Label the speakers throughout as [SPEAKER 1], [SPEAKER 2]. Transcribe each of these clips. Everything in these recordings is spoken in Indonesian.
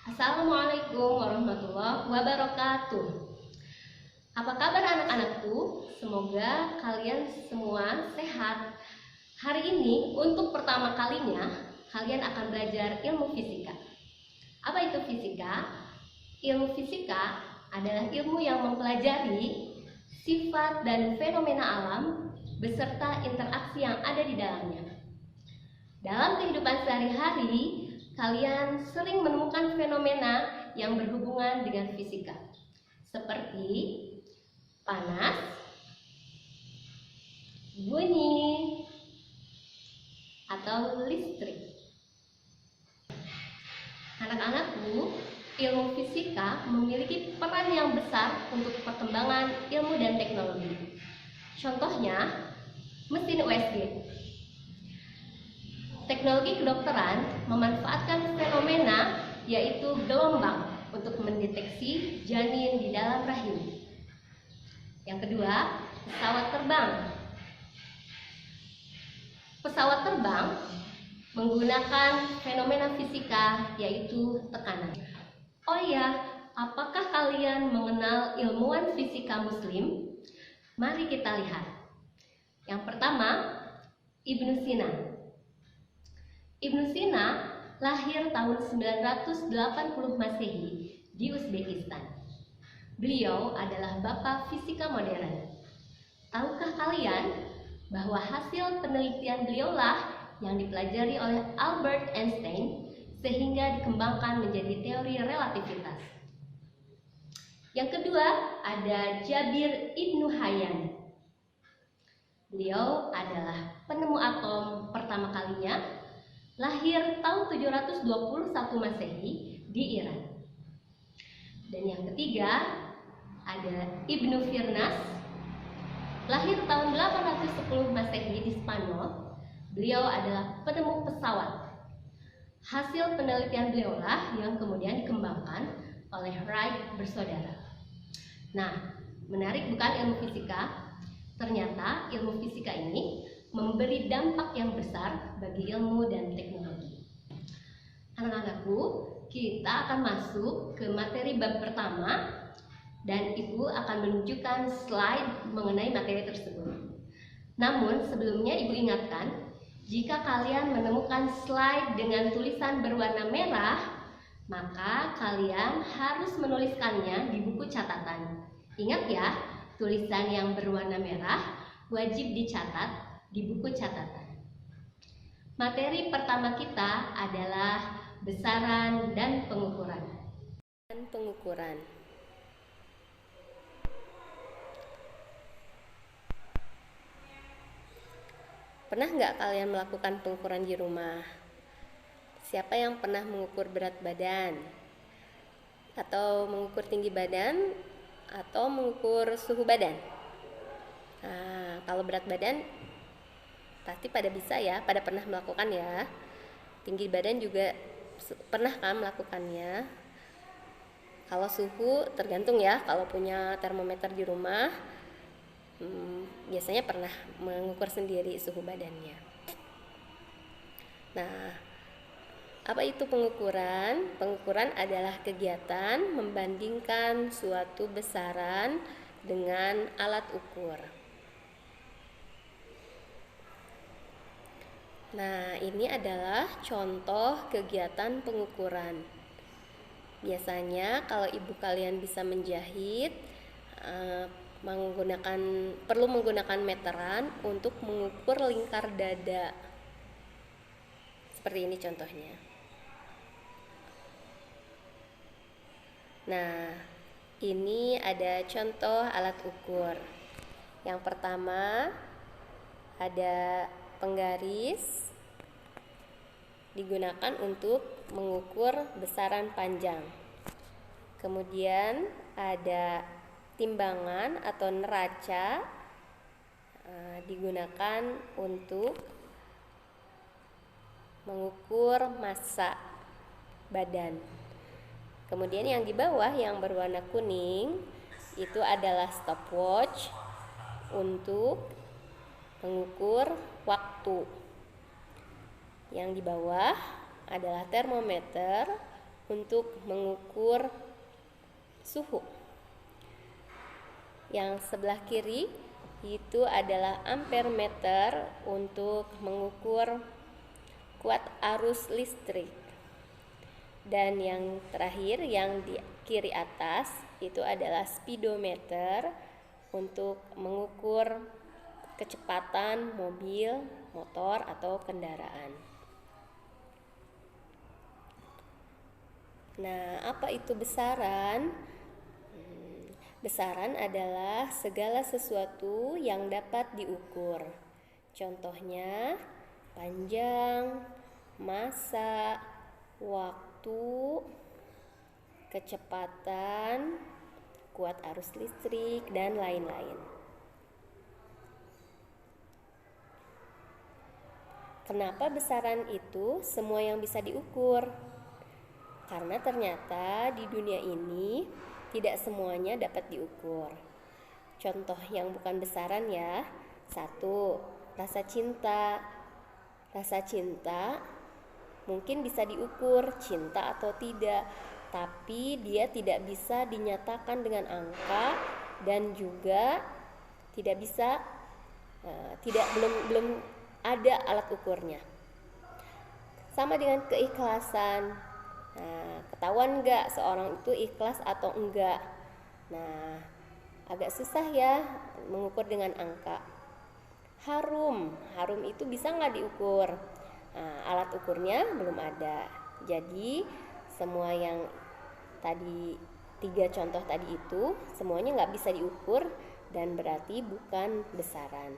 [SPEAKER 1] Assalamualaikum warahmatullahi wabarakatuh. Apa kabar anak-anakku? Semoga kalian semua sehat. Hari ini untuk pertama kalinya kalian akan belajar ilmu fisika. Apa itu fisika? Ilmu fisika adalah ilmu yang mempelajari sifat dan fenomena alam beserta interaksi yang ada di dalamnya. Dalam kehidupan sehari-hari, kalian sering menemukan fenomena yang berhubungan dengan fisika, seperti panas, bunyi, atau listrik. Anak-anakku, ilmu fisika memiliki peran yang besar untuk perkembangan ilmu dan teknologi. Contohnya, mesin USG. Teknologi kedokteran memanfaatkan fenomena yaitu gelombang untuk mendeteksi janin di dalam rahim. Yang kedua, pesawat terbang. Pesawat terbang menggunakan fenomena fisika yaitu tekanan. Oh iya, apakah kalian mengenal ilmuwan fisika muslim? Mari kita lihat. Yang pertama, Ibnu Sina. Ibnu Sina lahir tahun 980 Masehi di Uzbekistan. Beliau adalah bapak fisika modern. Tahukah kalian bahwa hasil penelitian beliaulah yang dipelajari oleh Albert Einstein sehingga dikembangkan menjadi teori relativitas. Yang kedua ada Jabir Ibnu Hayyan. Beliau adalah penemu atom pertama kalinya, lahir tahun 721 Masehi di Iran. Dan yang ketiga ada Ibnu Firnas, lahir tahun 810 Masehi di Spanyol. Beliau adalah penemu pesawat. Hasil penelitian beliaulah yang kemudian dikembangkan oleh Wright bersaudara. Nah, menarik bukan ilmu fisika? Ternyata ilmu fisika ini memberi dampak yang besar bagi ilmu dan teknologi. Anak-anakku, kita akan masuk ke materi bab pertama dan Ibu akan menunjukkan slide mengenai materi tersebut. Namun sebelumnya Ibu ingatkan, jika kalian menemukan slide dengan tulisan berwarna merah, maka kalian harus menuliskannya di buku catatan. Ingat ya, tulisan yang berwarna merah wajib dicatat di buku catatan. Materi pertama kita adalah besaran dan pengukuran.
[SPEAKER 2] Pernah nggak kalian melakukan pengukuran di rumah? Siapa yang pernah mengukur berat badan? Atau mengukur tinggi badan? Atau mengukur suhu badan? Nah, kalau berat badan pasti pada bisa ya, pada pernah melakukan ya. Tinggi badan juga pernah kan melakukannya. Kalau suhu tergantung ya, kalau punya termometer di rumah biasanya pernah mengukur sendiri suhu badannya. Nah, apa itu pengukuran? Pengukuran adalah kegiatan membandingkan suatu besaran dengan alat ukur. Nah, ini adalah contoh kegiatan pengukuran. Biasanya kalau ibu kalian bisa menjahit, perlu menggunakan meteran untuk mengukur lingkar dada. Seperti ini contohnya. Nah, ini ada contoh alat ukur. Yang pertama ada penggaris, digunakan untuk mengukur besaran panjang. Kemudian ada timbangan atau neraca, digunakan untuk mengukur massa badan. Kemudian yang di bawah yang berwarna kuning itu adalah stopwatch untuk mengukur waktu. Yang di bawah adalah termometer untuk mengukur suhu. Yang sebelah kiri itu adalah ampere meter untuk mengukur kuat arus listrik. Dan yang terakhir yang di kiri atas itu adalah speedometer untuk mengukur kecepatan mobil, motor atau kendaraan. Nah, apa itu besaran? Besaran adalah segala sesuatu yang dapat diukur. Contohnya, panjang, massa, waktu, kecepatan, kuat arus listrik, dan lain-lain. Kenapa besaran itu semua yang bisa diukur? Karena ternyata di dunia ini tidak semuanya dapat diukur. Contoh yang bukan besaran ya. 1. Rasa cinta. Rasa cinta mungkin bisa diukur cinta atau tidak, tapi dia tidak bisa dinyatakan dengan angka dan juga tidak bisa belum ada alat ukurnya. Sama dengan keikhlasan. Nah, ketahuan enggak seorang itu ikhlas atau enggak? Nah, agak susah ya mengukur dengan angka. Harum itu bisa nggak diukur? Nah, alat ukurnya belum ada. Jadi semua yang tadi 3 contoh tadi itu semuanya nggak bisa diukur dan berarti bukan besaran.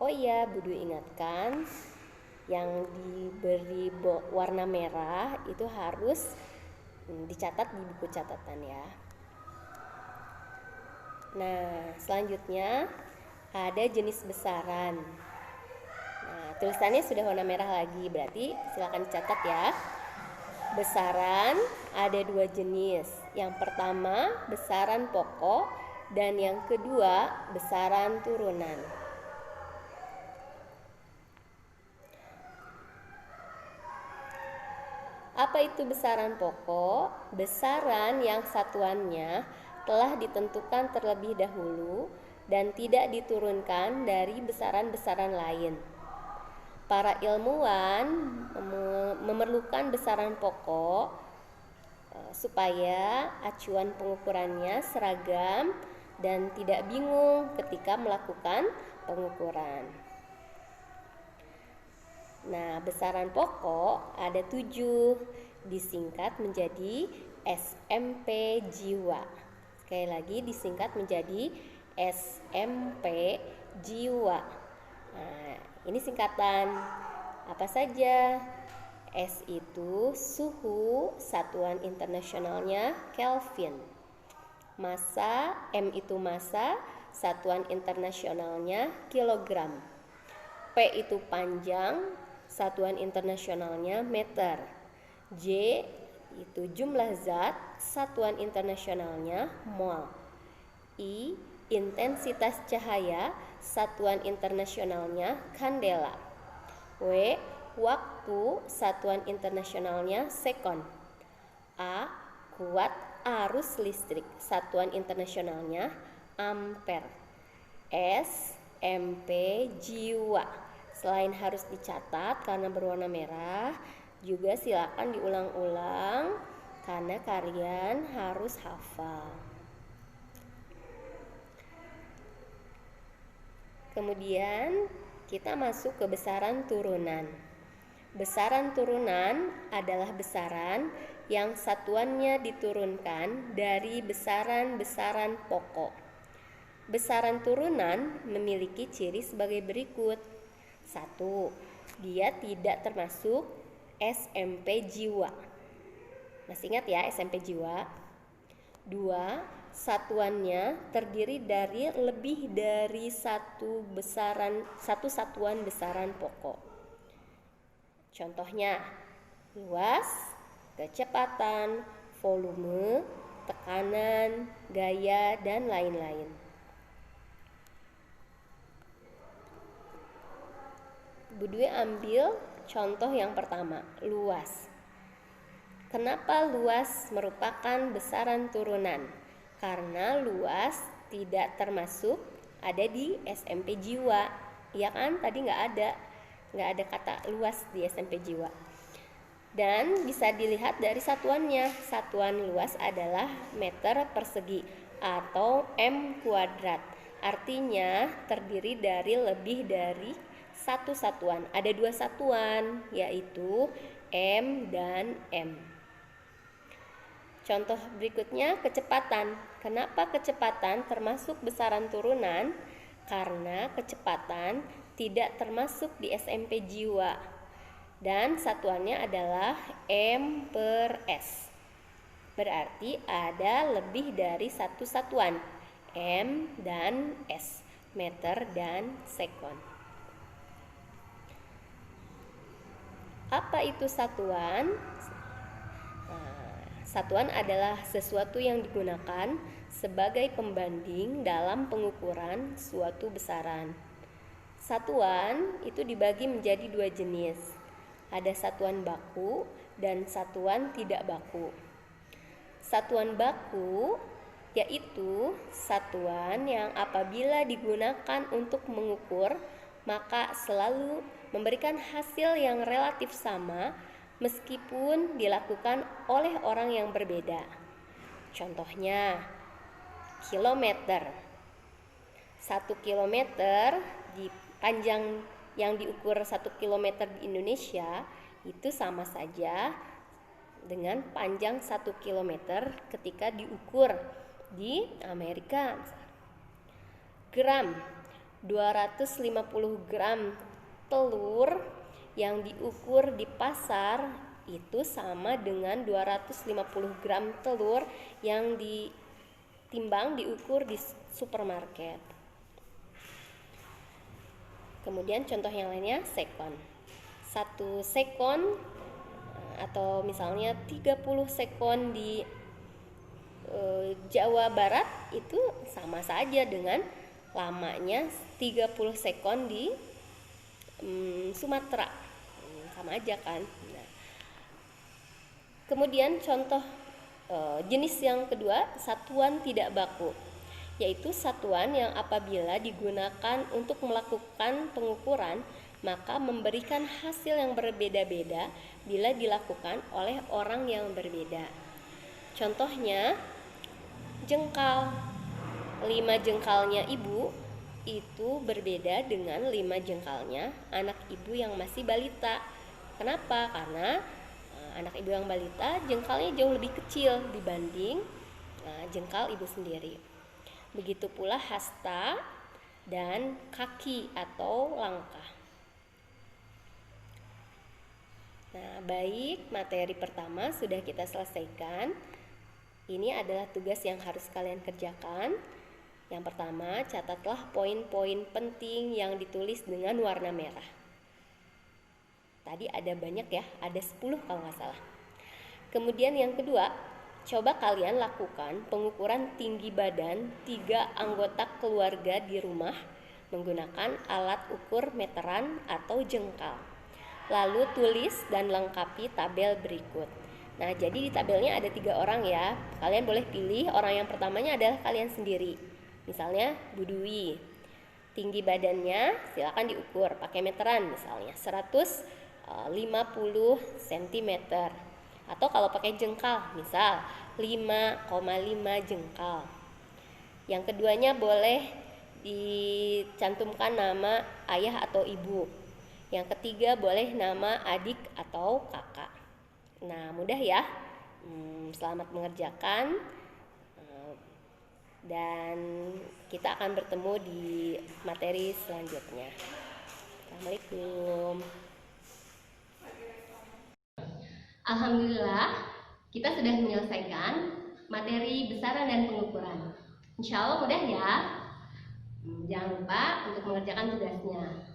[SPEAKER 2] Oh iya, Budu ingatkan, yang diberi warna merah itu harus dicatat di buku catatan ya. Nah, selanjutnya ada jenis besaran. Nah, tulisannya sudah warna merah lagi, berarti silakan dicatat ya. Besaran ada 2 jenis. Yang pertama besaran pokok dan yang kedua besaran turunan. Apa itu besaran pokok? Besaran yang satuannya telah ditentukan terlebih dahulu dan tidak diturunkan dari besaran-besaran lain. Para ilmuwan memerlukan besaran pokok supaya acuan pengukurannya seragam dan tidak bingung ketika melakukan pengukuran. Nah, besaran pokok ada 7, disingkat menjadi SMP jiwa. Sekali lagi disingkat menjadi SMP jiwa. Nah, ini singkatan apa saja? S itu suhu, satuan internasionalnya Kelvin. Massa, M itu massa, satuan internasionalnya kilogram. P itu panjang, satuan internasionalnya meter. J itu jumlah zat, satuan internasionalnya mol. I intensitas cahaya, satuan internasionalnya kandela. W waktu, satuan internasionalnya sekon. A kuat arus listrik, satuan internasionalnya ampere. S MP jiwa. Selain harus dicatat karena berwarna merah, juga silakan diulang-ulang karena kalian harus hafal. Kemudian kita masuk ke besaran turunan. Besaran turunan adalah besaran yang satuannya diturunkan dari besaran-besaran pokok. Besaran turunan memiliki ciri sebagai berikut. 1. Dia tidak termasuk SMP jiwa. Masih ingat ya SMP jiwa? 2. Satuannya terdiri dari lebih dari satu satuan besaran pokok. Contohnya, luas, kecepatan, volume, tekanan, gaya, dan lain-lain. Bu Dwi ambil contoh yang pertama, luas. Kenapa luas merupakan besaran turunan? Karena luas tidak termasuk ada di SMP Jiwa. Ya kan? Tadi nggak ada kata luas di SMP Jiwa. Dan bisa dilihat dari satuannya. Satuan luas adalah meter persegi atau M kuadrat. Artinya terdiri dari lebih dari satu satuan. Ada dua satuan, yaitu M dan M. Contoh berikutnya kecepatan. Kenapa kecepatan termasuk besaran turunan? Karena kecepatan tidak termasuk di SMP Jiwa. Dan satuannya adalah M per S. Berarti ada lebih dari satu satuan, M dan S, meter dan sekon. Apa itu satuan? Satuan adalah sesuatu yang digunakan sebagai pembanding dalam pengukuran suatu besaran. Satuan itu dibagi menjadi dua jenis. Ada satuan baku dan satuan tidak baku. Satuan baku yaitu satuan yang apabila digunakan untuk mengukur maka selalu memberikan hasil yang relatif sama meskipun dilakukan oleh orang yang berbeda. Contohnya, kilometer. 1 kilometer di panjang yang diukur 1 kilometer di Indonesia itu sama saja dengan panjang 1 kilometer ketika diukur di Amerika. Gram, 250 gram telur yang diukur di pasar itu sama dengan 250 gram telur yang ditimbang diukur di supermarket. Kemudian contoh yang lainnya sekon. 1 sekon atau misalnya 30 sekon di Jawa Barat itu sama saja dengan lamanya 30 sekon di Sumatera. Sama aja kan. Nah, kemudian contoh jenis yang kedua, satuan tidak baku, yaitu satuan yang apabila digunakan untuk melakukan pengukuran maka memberikan hasil yang berbeda-beda bila dilakukan oleh orang yang berbeda. Contohnya jengkal. 5 jengkalnya ibu itu berbeda dengan 5 jengkalnya anak ibu yang masih balita. Kenapa? Karena anak ibu yang balita jengkalnya jauh lebih kecil dibanding jengkal ibu sendiri. Begitu pula hasta dan kaki atau langkah. Nah, baik, materi pertama sudah kita selesaikan. Ini adalah tugas yang harus kalian kerjakan. Yang pertama, catatlah poin-poin penting yang ditulis dengan warna merah. Tadi ada banyak ya, ada 10 kalau nggak salah. Kemudian yang kedua, coba kalian lakukan pengukuran tinggi badan 3 anggota keluarga di rumah menggunakan alat ukur meteran atau jengkal. Lalu tulis dan lengkapi tabel berikut. Nah, jadi di tabelnya ada 3 orang ya. Kalian boleh pilih orang yang pertamanya adalah kalian sendiri. Misalnya Bu Dwi. Tinggi badannya silakan diukur pakai meteran, misalnya 150 cm. Atau kalau pakai jengkal, misal 5,5 jengkal. Yang keduanya boleh dicantumkan nama ayah atau ibu. Yang ketiga boleh nama adik atau kakak. Nah, mudah ya. Selamat mengerjakan. Dan kita akan bertemu di materi selanjutnya. Assalamualaikum.
[SPEAKER 1] Alhamdulillah, kita sudah menyelesaikan materi besaran dan pengukuran. Insya Allah mudah ya. Jangan lupa untuk mengerjakan tugasnya.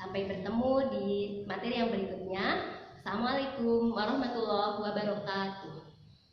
[SPEAKER 1] Sampai bertemu di materi yang berikutnya. Assalamualaikum warahmatullahi wabarakatuh.